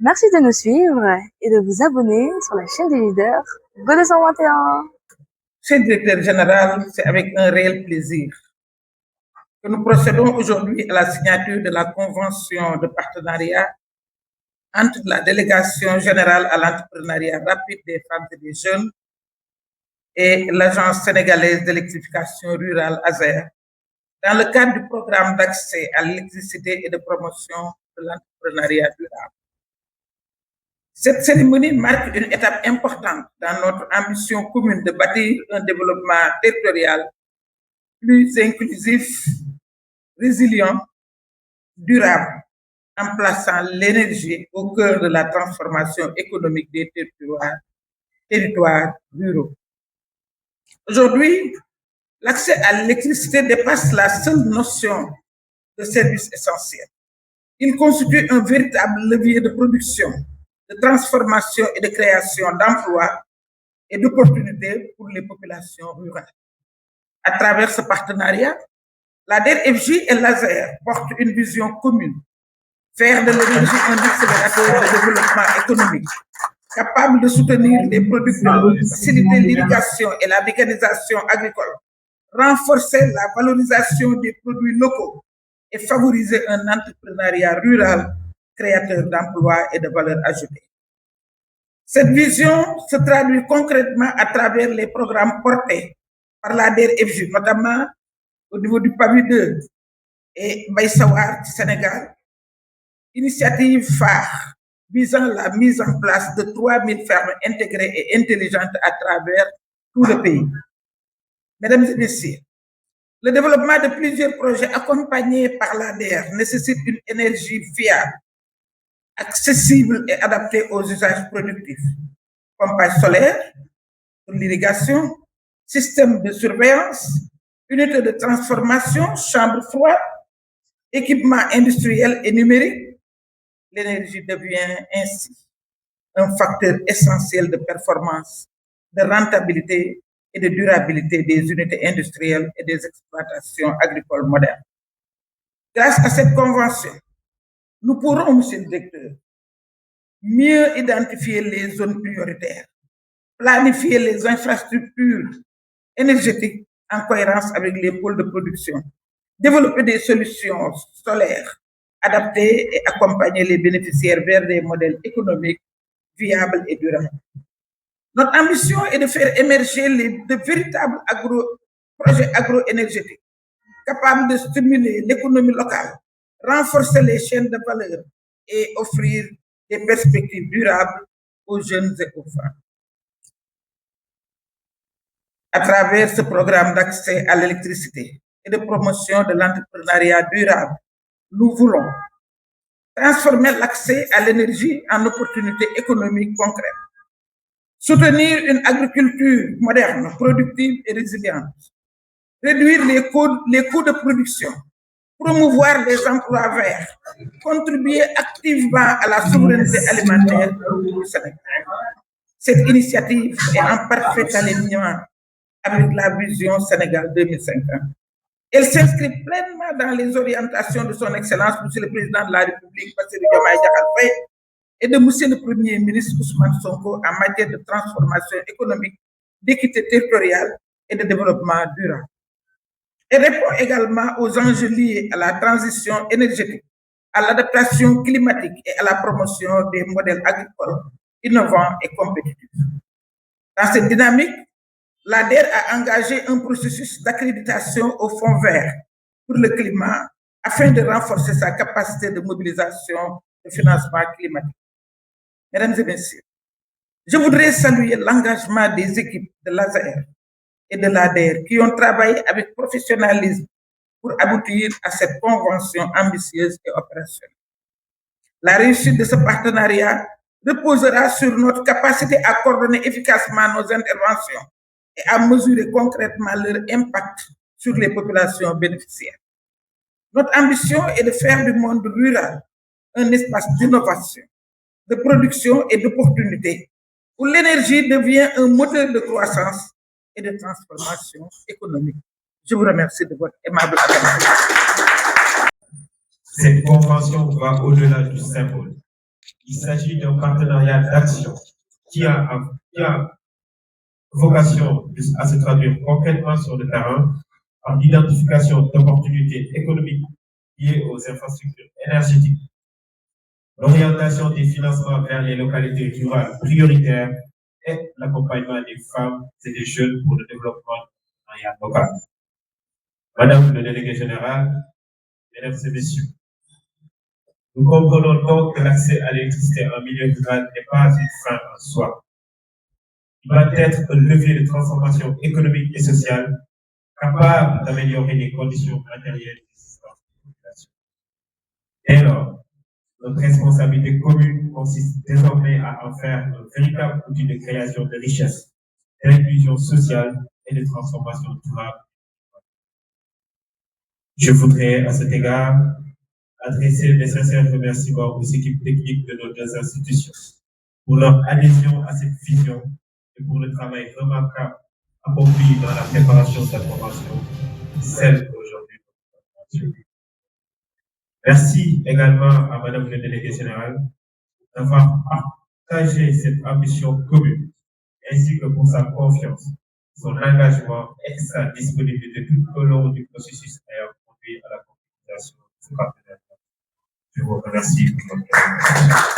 Merci de nous suivre et de vous abonner sur la chaîne des leaders Go 221. Cher directeur général, c'est avec un réel plaisir que nous procédons aujourd'hui à la signature de la convention de partenariat entre la Délégation générale à l'entrepreneuriat rapide des femmes et des jeunes et l'Agence sénégalaise d'électrification rurale ASER dans le cadre du programme d'accès à l'électricité et de promotion de l'entrepreneuriat durable. Cette cérémonie marque une étape importante dans notre ambition commune de bâtir un développement territorial plus inclusif, résilient, durable, en plaçant l'énergie au cœur de la transformation économique des territoires ruraux. Aujourd'hui, l'accès à l'électricité dépasse la seule notion de service essentiel. Il constitue un véritable levier de production, de transformation et de création d'emplois et d'opportunités pour les populations rurales. À travers ce partenariat, la DERFJ et l'ASER portent une vision commune, faire de l'énergie un accélérateur de développement économique, capable de soutenir les producteurs, faciliter l'irrigation et la mécanisation agricole, renforcer la valorisation des produits locaux et favoriser un entrepreneuriat rural créateur d'emplois et de valeur ajoutée. Cette vision se traduit concrètement à travers les programmes portés par la DERFJ, notamment au niveau du PAVI 2 et Baïsawar du Sénégal, initiative phare visant la mise en place de 3000 fermes intégrées et intelligentes à travers tout le pays. Mesdames et messieurs, le développement de plusieurs projets accompagnés par l'ADER nécessite une énergie fiable, accessible et adaptée aux usages productifs. Pompage solaire pour l'irrigation, système de surveillance, unité de transformation, chambre froide, équipement industriel et numérique. L'énergie devient ainsi un facteur essentiel de performance, de rentabilité et de durabilité des unités industrielles et des exploitations agricoles modernes. Grâce à cette convention, nous pourrons, monsieur le directeur, mieux identifier les zones prioritaires, planifier les infrastructures énergétiques en cohérence avec les pôles de production, développer des solutions solaires adaptées et accompagner les bénéficiaires vers des modèles économiques viables et durables. Notre ambition est de faire émerger de véritables projets agro-énergétiques capables de stimuler l'économie locale, renforcer les chaînes de valeur et offrir des perspectives durables aux jeunes et aux femmes. À travers ce programme d'accès à l'électricité et de promotion de l'entrepreneuriat durable, nous voulons transformer l'accès à l'énergie en opportunités économiques concrètes, soutenir une agriculture moderne, productive et résiliente, réduire les coûts de production, promouvoir les emplois verts, contribuer activement à la souveraineté alimentaire du Sénégal. Cette initiative est en parfait alignement avec la vision Sénégal 2050. Elle s'inscrit pleinement dans les orientations de son Excellence, Monsieur le Président de la République, Bassirou Diomaye Diakhar Faye, et de Monsieur le Premier ministre Ousmane Sonko en matière de transformation économique, d'équité territoriale et de développement durable. Elle répond également aux enjeux liés à la transition énergétique, à l'adaptation climatique et à la promotion des modèles agricoles innovants et compétitifs. Dans cette dynamique, l'ADER a engagé un processus d'accréditation au Fonds vert pour le climat afin de renforcer sa capacité de mobilisation de financement climatique. Mesdames et messieurs, je voudrais saluer l'engagement des équipes de l'ASER et de l'ADER qui ont travaillé avec professionnalisme pour aboutir à cette convention ambitieuse et opérationnelle. La réussite de ce partenariat reposera sur notre capacité à coordonner efficacement nos interventions et à mesurer concrètement leur impact sur les populations bénéficiaires. Notre ambition est de faire du monde rural un espace d'innovation, de production et d'opportunité, où l'énergie devient un moteur de croissance et de transformation économique. Je vous remercie de votre aimable attention. Cette convention va au-delà du symbole. Il s'agit d'un partenariat d'action qui a vocation à se traduire concrètement sur le terrain par l'identification d'opportunités économiques liées aux infrastructures énergétiques, l'orientation des financements vers les localités rurales prioritaires et l'accompagnement des femmes et des jeunes pour le développement local. Madame le délégué général, mesdames et messieurs, nous comprenons donc que l'accès à l'électricité en milieu rural n'est pas une fin en soi. Il doit être un levier de transformation économique et sociale capable d'améliorer les conditions matérielles d'existence de la population. Dès lors, notre responsabilité commune consiste désormais à en faire un véritable outil de création de richesse, d'inclusion sociale et de transformation durable. Je voudrais à cet égard adresser mes sincères remerciements aux équipes techniques de nos deux institutions pour leur adhésion à cette vision et pour le travail remarquable accompli dans la préparation de la convention, celle d'aujourd'hui. Merci également à Madame le délégué général d'avoir partagé cette ambition commune, ainsi que pour sa confiance, son engagement et sa disponibilité tout au long du processus ayant conduit à la concrétisation de ce partenariat. Je vous remercie pour votre attention.